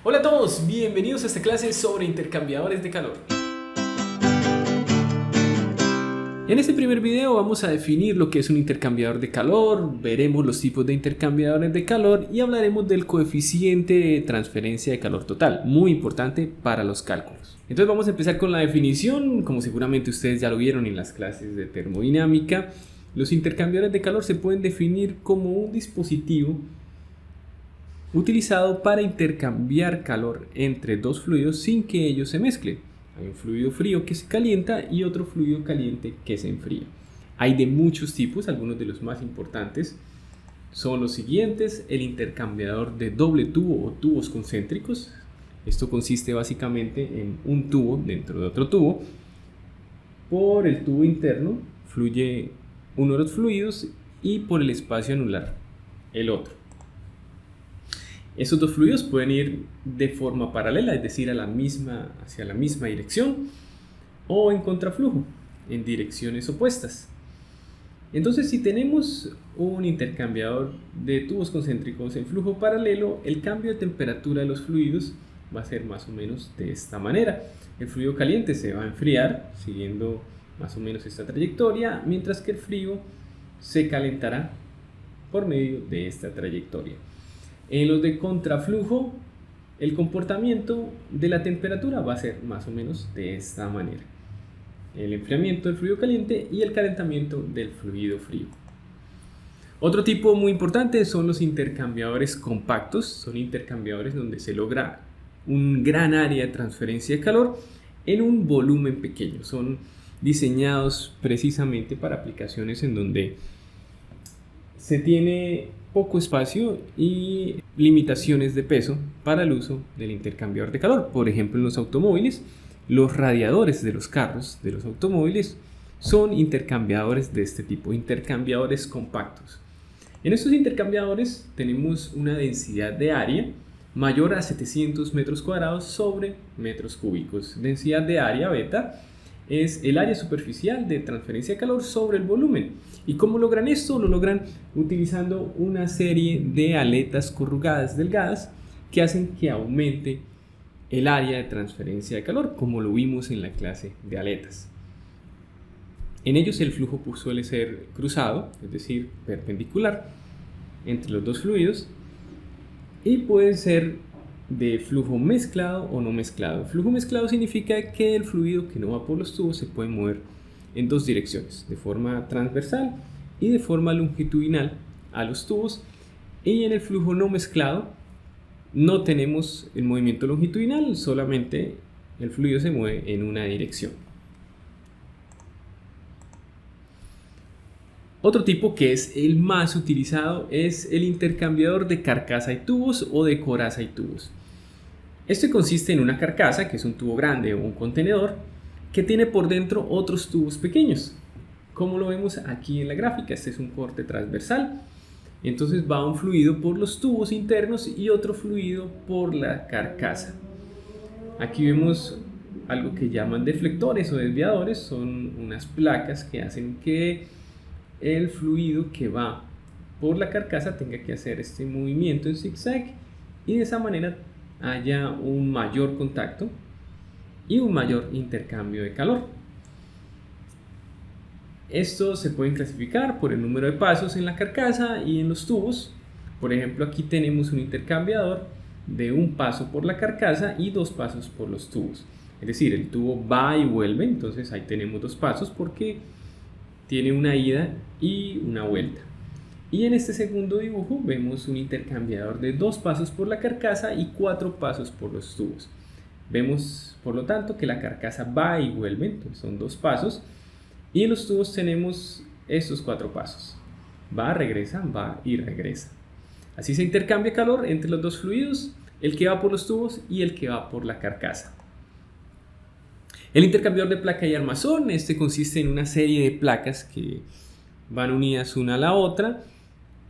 Hola a todos, bienvenidos a esta clase sobre intercambiadores de calor. En este primer video vamos a definir lo que es un intercambiador de calor, veremos los tipos de intercambiadores de calor y hablaremos del coeficiente de transferencia de calor total, muy importante para los cálculos. Entonces vamos a empezar con la definición, como seguramente ustedes ya lo vieron en las clases de termodinámica. Los intercambiadores de calor se pueden definir como un dispositivo utilizado para intercambiar calor entre dos fluidos sin que ellos se mezclen. Hay un fluido frío que se calienta y otro fluido caliente que se enfría. Hay de muchos tipos, algunos de los más importantes son los siguientes: el intercambiador de doble tubo o tubos concéntricos. Esto consiste básicamente en un tubo dentro de otro tubo. Por el tubo interno fluye uno de los fluidos y por el espacio anular el otro. Estos dos fluidos pueden ir de forma paralela, es decir, hacia la misma dirección, o en contraflujo, en direcciones opuestas. Entonces, si tenemos un intercambiador de tubos concéntricos en flujo paralelo, el cambio de temperatura de los fluidos va a ser más o menos de esta manera. El fluido caliente se va a enfriar siguiendo más o menos esta trayectoria, mientras que el frío se calentará por medio de esta trayectoria. En los de contraflujo, el comportamiento de la temperatura va a ser más o menos de esta manera: el enfriamiento del fluido caliente y el calentamiento del fluido frío. Otro tipo muy importante son los intercambiadores compactos. Son intercambiadores donde se logra un gran área de transferencia de calor en un volumen pequeño. Son diseñados precisamente para aplicaciones en donde se tiene poco espacio y limitaciones de peso para el uso del intercambiador de calor. Por ejemplo, en los automóviles, los radiadores de los carros, de los automóviles, son intercambiadores de este tipo, intercambiadores compactos. En estos intercambiadores tenemos una densidad de área mayor a 700 metros cuadrados sobre metros cúbicos. Densidad de área, beta, es el área superficial de transferencia de calor sobre el volumen. ¿Y cómo logran esto? Lo logran utilizando una serie de aletas corrugadas delgadas que hacen que aumente el área de transferencia de calor, como lo vimos en la clase de aletas. En ellos el flujo suele ser cruzado, es decir, perpendicular entre los dos fluidos, y puede ser de flujo mezclado o no mezclado. Flujo mezclado significa que el fluido que no va por los tubos se puede mover en dos direcciones, de forma transversal y de forma longitudinal a los tubos. Y en el flujo no mezclado no tenemos el movimiento longitudinal, solamente el fluido se mueve en una dirección. Otro tipo, que es el más utilizado, es el intercambiador de carcasa y tubos o de coraza y tubos. Este consiste en una carcasa, que es un tubo grande o un contenedor, que tiene por dentro otros tubos pequeños, como lo vemos aquí en la gráfica. Este es un corte transversal, entonces va un fluido por los tubos internos y otro fluido por la carcasa. Aquí vemos algo que llaman deflectores o desviadores. Son unas placas que hacen que el fluido que va por la carcasa tenga que hacer este movimiento en zigzag, y de esa manera haya un mayor contacto y un mayor intercambio de calor. Estos se pueden clasificar por el número de pasos en la carcasa y en los tubos. Por ejemplo, aquí tenemos un intercambiador de un paso por la carcasa y dos pasos por los tubos. Es decir, el tubo va y vuelve, entonces ahí tenemos dos pasos porque tiene una ida y una vuelta. Y en este segundo dibujo vemos un intercambiador de dos pasos por la carcasa y cuatro pasos por los tubos. Vemos, por lo tanto, que la carcasa va y vuelve, entonces son dos pasos, y en los tubos tenemos estos cuatro pasos: va, regresa, va y regresa. Así se intercambia calor entre los dos fluidos, el que va por los tubos y el que va por la carcasa. El intercambiador de placa y armazón, este consiste en una serie de placas que van unidas una a la otra.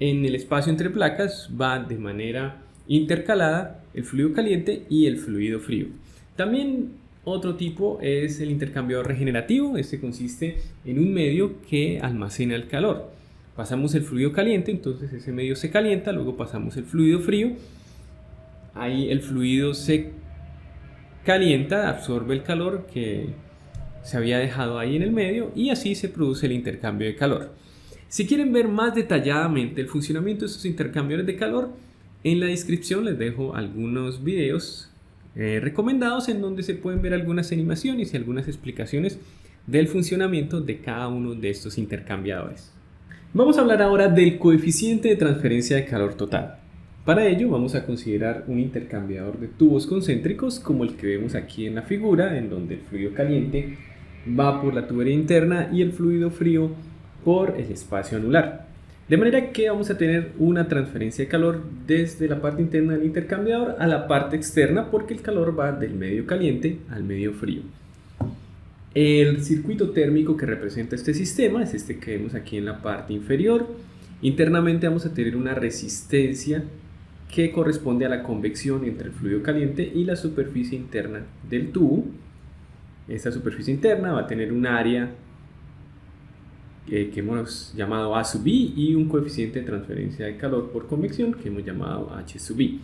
En el espacio entre placas va de manera intercalada el fluido caliente y el fluido frío. También otro tipo es el intercambiador regenerativo. Este consiste en un medio que almacena el calor. Pasamos el fluido caliente, entonces ese medio se calienta, luego pasamos el fluido frío, ahí el fluido se calienta, absorbe el calor que se había dejado ahí en el medio y así se produce el intercambio de calor. Si quieren ver más detalladamente el funcionamiento de estos intercambiadores de calor, en la descripción les dejo algunos videos recomendados en donde se pueden ver algunas animaciones y algunas explicaciones del funcionamiento de cada uno de estos intercambiadores. Vamos a hablar ahora del coeficiente de transferencia de calor total. Para ello vamos a considerar un intercambiador de tubos concéntricos como el que vemos aquí en la figura, en donde el fluido caliente va por la tubería interna y el fluido frío por el espacio anular. De manera que vamos a tener una transferencia de calor desde la parte interna del intercambiador a la parte externa, porque el calor va del medio caliente al medio frío. El circuito térmico que representa este sistema es este que vemos aquí en la parte inferior. Internamente vamos a tener una resistencia que corresponde a la convección entre el fluido caliente y la superficie interna del tubo. Esta superficie interna va a tener un área que hemos llamado A sub I y un coeficiente de transferencia de calor por convección que hemos llamado H sub I.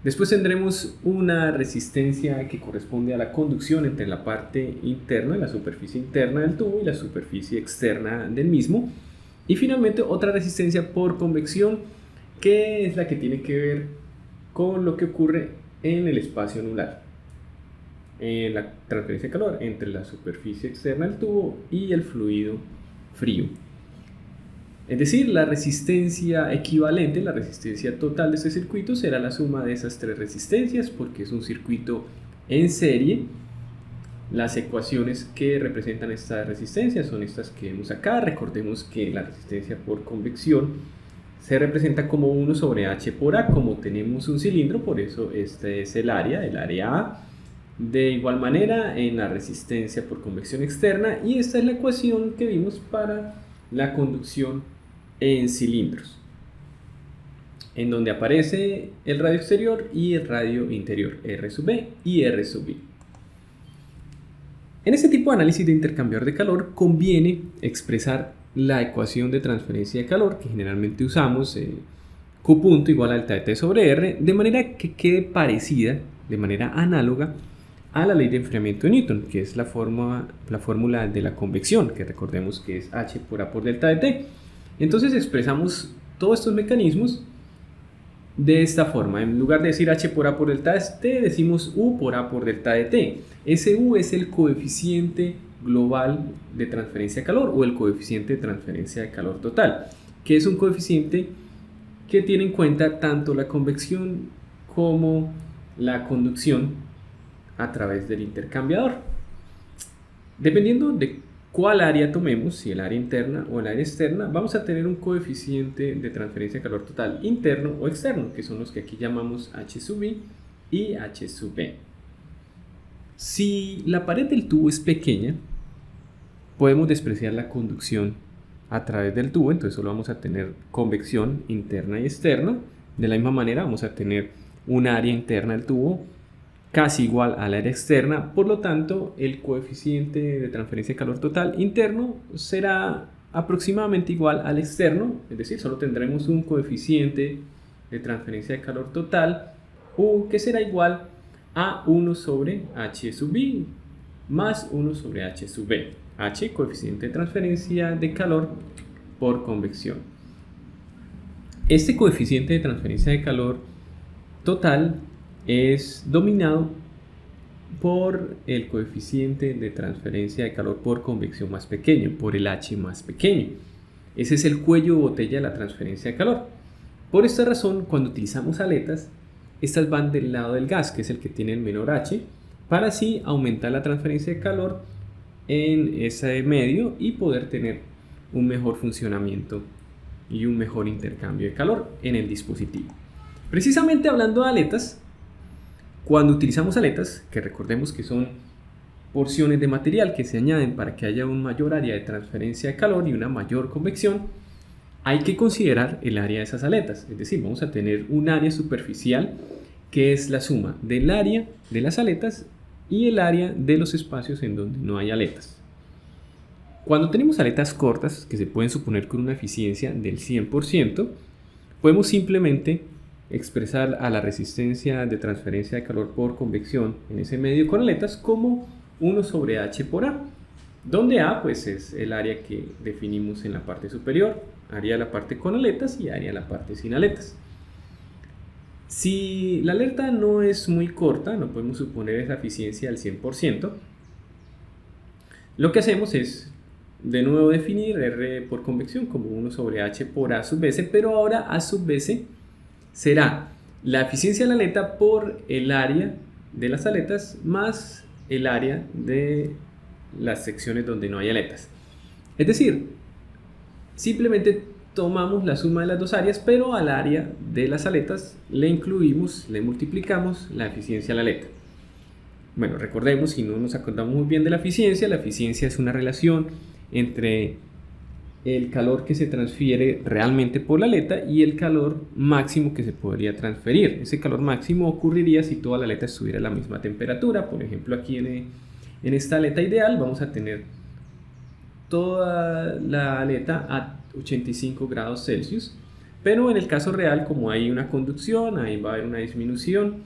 Después tendremos una resistencia que corresponde a la conducción entre la parte interna, la superficie interna del tubo, y la superficie externa del mismo. Y finalmente otra resistencia por convección, que es la que tiene que ver con lo que ocurre en el espacio anular, en la transferencia de calor entre la superficie externa del tubo y el fluido frío. Es decir, la resistencia equivalente, la resistencia total de este circuito será la suma de esas tres resistencias, porque es un circuito en serie. Las ecuaciones que representan estas resistencias son estas que vemos acá. Recordemos que la resistencia por convección se representa como 1 sobre H por A. Como tenemos un cilindro, por eso este es el área A. De igual manera en la resistencia por convección externa, y esta es la ecuación que vimos para la conducción en cilindros, en donde aparece el radio exterior y el radio interior, R sub B y R sub I. En este tipo de análisis de intercambiador de calor conviene expresar la ecuación de transferencia de calor que generalmente usamos, Q punto igual a delta de T sobre R, de manera que quede parecida, de manera análoga, a la ley de enfriamiento de Newton, que es la fórmula de la convección, que recordemos que es H por A por delta de T. Entonces expresamos todos estos mecanismos de esta forma. En lugar de decir H por A por delta de T, decimos U por A por delta de T. Ese U es el coeficiente global de transferencia de calor, o el coeficiente de transferencia de calor total, que es un coeficiente que tiene en cuenta tanto la convección como la conducción a través del intercambiador. Dependiendo de cuál área tomemos, si el área interna o el área externa, vamos a tener un coeficiente de transferencia de calor total interno o externo, que son los que aquí llamamos H sub I y H sub B. Si la pared del tubo es pequeña, podemos despreciar la conducción a través del tubo, entonces solo vamos a tener convección interna y externa. De la misma manera vamos a tener un área interna del tubo casi igual al área externa, por lo tanto el coeficiente de transferencia de calor total interno será aproximadamente igual al externo, es decir, solo tendremos un coeficiente de transferencia de calor total U que será igual a 1 sobre H sub I más 1 sobre H sub B. H, coeficiente de transferencia de calor por convección. Este coeficiente de transferencia de calor total es dominado por el coeficiente de transferencia de calor por convección más pequeño, por el H más pequeño. Ese es el cuello de botella de la transferencia de calor. Por esta razón, cuando utilizamos aletas, estas van del lado del gas, que es el que tiene el menor H, para así aumentar la transferencia de calor en ese medio y poder tener un mejor funcionamiento y un mejor intercambio de calor en el dispositivo. Precisamente hablando de aletas, cuando utilizamos aletas, que recordemos que son porciones de material que se añaden para que haya un mayor área de transferencia de calor y una mayor convección, hay que considerar el área de esas aletas. Es decir, vamos a tener un área superficial que es la suma del área de las aletas y el área de los espacios en donde no hay aletas. Cuando tenemos aletas cortas, que se pueden suponer con una eficiencia del 100%, podemos simplemente expresar a la resistencia de transferencia de calor por convección en ese medio con aletas como 1 sobre H por A, donde A pues es el área que definimos en la parte superior, área de la parte con aletas y área de la parte sin aletas. Si la alerta no es muy corta, no podemos suponer esa eficiencia al 100%, lo que hacemos es de nuevo definir R por convección como 1 sobre H por A sub S, pero ahora A sub S será la eficiencia de la aleta por el área de las aletas más el área de las secciones donde no hay aletas. Es decir, simplemente tomamos la suma de las dos áreas, pero al área de las aletas le incluimos, le multiplicamos la eficiencia de la aleta. Bueno, recordemos, si no nos acordamos muy bien de la eficiencia es una relación entre el calor que se transfiere realmente por la aleta y el calor máximo que se podría transferir. Ese calor máximo ocurriría si toda la aleta estuviera a la misma temperatura. Por ejemplo, aquí en esta aleta ideal vamos a tener toda la aleta a 85 grados Celsius, pero en el caso real, como hay una conducción, ahí va a haber una disminución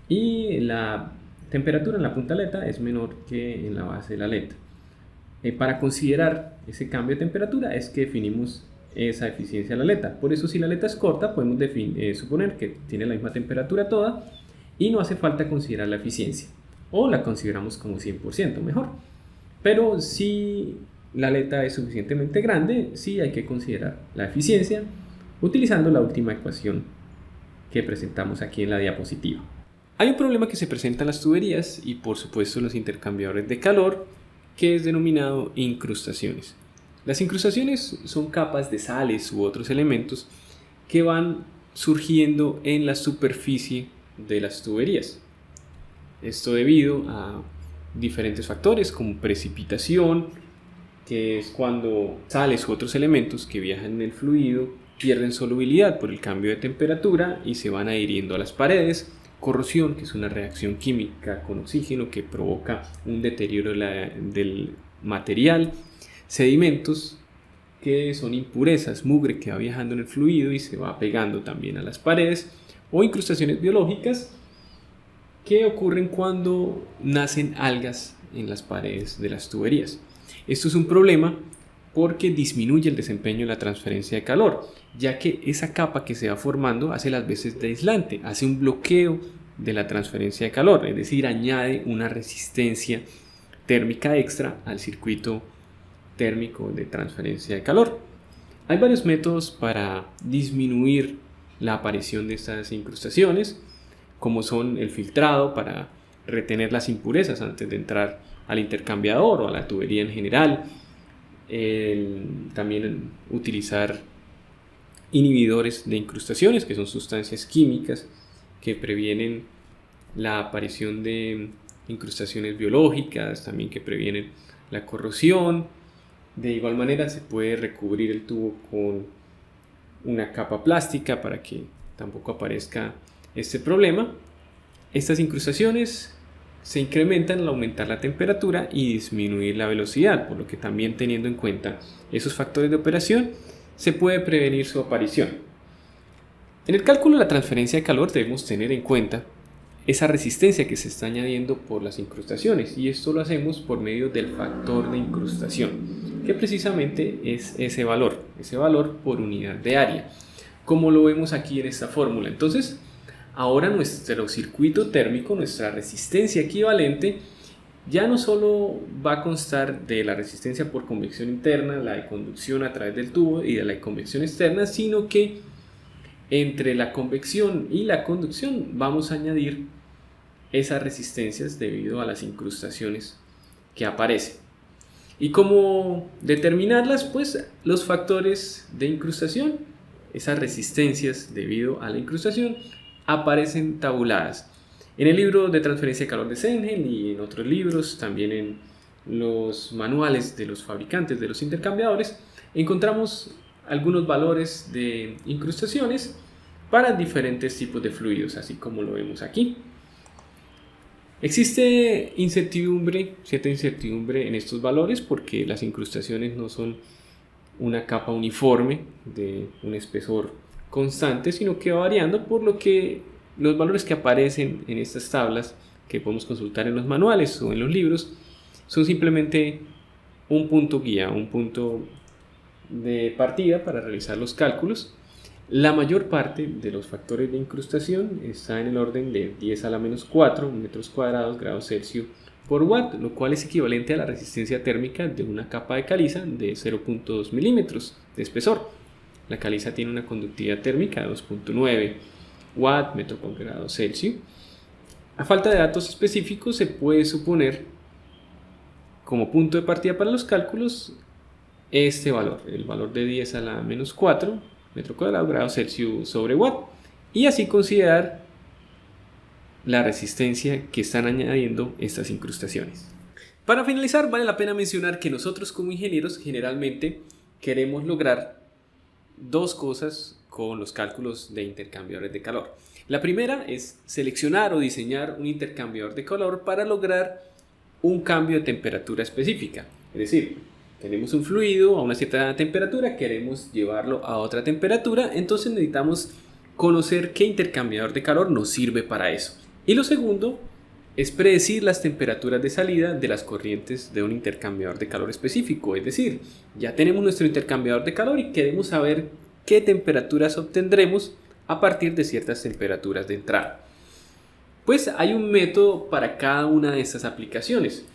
y la temperatura en la punta aleta es menor que en la base de la aleta. Para considerar ese cambio de temperatura es que definimos esa eficiencia de la aleta. Por eso, si la aleta es corta, podemos suponer que tiene la misma temperatura toda y no hace falta considerar la eficiencia, o la consideramos como 100% mejor. Pero si la aleta es suficientemente grande, sí hay que considerar la eficiencia utilizando la última ecuación que presentamos aquí en la diapositiva. Hay un problema que se presenta en las tuberías y por supuesto en los intercambiadores de calor, que es denominado incrustaciones. Las incrustaciones son capas de sales u otros elementos que van surgiendo en la superficie de las tuberías. Esto debido a diferentes factores como precipitación, que es cuando sales u otros elementos que viajan en el fluido pierden solubilidad por el cambio de temperatura y se van adhiriendo a las paredes. Corrosión, que es una reacción química con oxígeno que provoca un deterioro del material. Sedimentos, que son impurezas, mugre que va viajando en el fluido y se va pegando también a las paredes. O incrustaciones biológicas, que ocurren cuando nacen algas en las paredes de las tuberías. Esto es un problema porque disminuye el desempeño de la transferencia de calor, ya que esa capa que se va formando hace las veces de aislante, hace un bloqueo de la transferencia de calor, es decir, añade una resistencia térmica extra al circuito térmico de transferencia de calor. Hay varios métodos para disminuir la aparición de estas incrustaciones, como son el filtrado para retener las impurezas antes de entrar al intercambiador o a la tubería en general, también utilizar inhibidores de incrustaciones, que son sustancias químicas que previenen la aparición de incrustaciones biológicas, también que previenen la corrosión. De igual manera se puede recubrir el tubo con una capa plástica para que tampoco aparezca este problema. Estas incrustaciones se incrementan al aumentar la temperatura y disminuir la velocidad, por lo que también teniendo en cuenta esos factores de operación se puede prevenir su aparición. En el cálculo de la transferencia de calor debemos tener en cuenta esa resistencia que se está añadiendo por las incrustaciones, y esto lo hacemos por medio del factor de incrustación, que precisamente es ese valor por unidad de área, como lo vemos aquí en esta fórmula. Entonces, ahora nuestro circuito térmico, nuestra resistencia equivalente, ya no solo va a constar de la resistencia por convección interna, la de conducción a través del tubo y de la de convección externa, sino que entre la convección y la conducción vamos a añadir esas resistencias debido a las incrustaciones que aparecen. ¿Y cómo determinarlas? Pues los factores de incrustación, esas resistencias debido a la incrustación, aparecen tabuladas en el libro de transferencia de calor de Sengen y en otros libros, también en los manuales de los fabricantes de los intercambiadores. Encontramos algunos valores de incrustaciones para diferentes tipos de fluidos, así como lo vemos aquí. Existe cierta incertidumbre en estos valores porque las incrustaciones no son una capa uniforme de un espesor constante, sino que va variando, por lo que los valores que aparecen en estas tablas, que podemos consultar en los manuales o en los libros, son simplemente un punto guía, un punto de partida para realizar los cálculos. La mayor parte de los factores de incrustación está en el orden de 10 a la menos 4 metros cuadrados grados Celsius por watt, lo cual es equivalente a la resistencia térmica de una capa de caliza de 0.2 milímetros de espesor. La caliza tiene una conductividad térmica de 2.9 watt metro por grado Celsius. A falta de datos específicos, se puede suponer como punto de partida para los cálculos este valor, el valor de 10 a la menos 4 metro cuadrado grado Celsius sobre watt, y así considerar la resistencia que están añadiendo estas incrustaciones. Para finalizar, vale la pena mencionar que nosotros como ingenieros generalmente queremos lograr dos cosas con los cálculos de intercambiadores de calor. La primera es seleccionar o diseñar un intercambiador de calor para lograr un cambio de temperatura específica. Es decir, tenemos un fluido a una cierta temperatura, queremos llevarlo a otra temperatura, entonces necesitamos conocer qué intercambiador de calor nos sirve para eso. Y lo segundo es predecir las temperaturas de salida de las corrientes de un intercambiador de calor específico. Es decir, ya tenemos nuestro intercambiador de calor y queremos saber qué temperaturas obtendremos a partir de ciertas temperaturas de entrada. Pues hay un método para cada una de estas aplicaciones.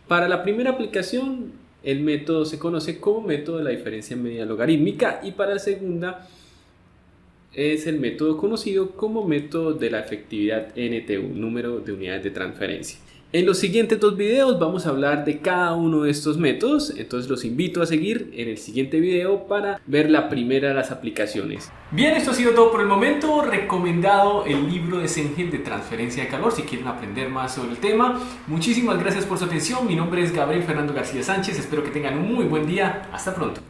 Para la primera aplicación, el método se conoce como método de la diferencia media logarítmica, y para la segunda es el método conocido como método de la efectividad NTU, número de unidades de transferencia. En los siguientes dos videos vamos a hablar de cada uno de estos métodos, entonces los invito a seguir en el siguiente video para ver la primera de las aplicaciones. Bien, esto ha sido todo por el momento. Recomendado el libro de Sengel de transferencia de calor si quieren aprender más sobre el tema. Muchísimas gracias por su atención. Mi nombre es Gabriel Fernando García Sánchez. Espero que tengan un muy buen día. Hasta pronto.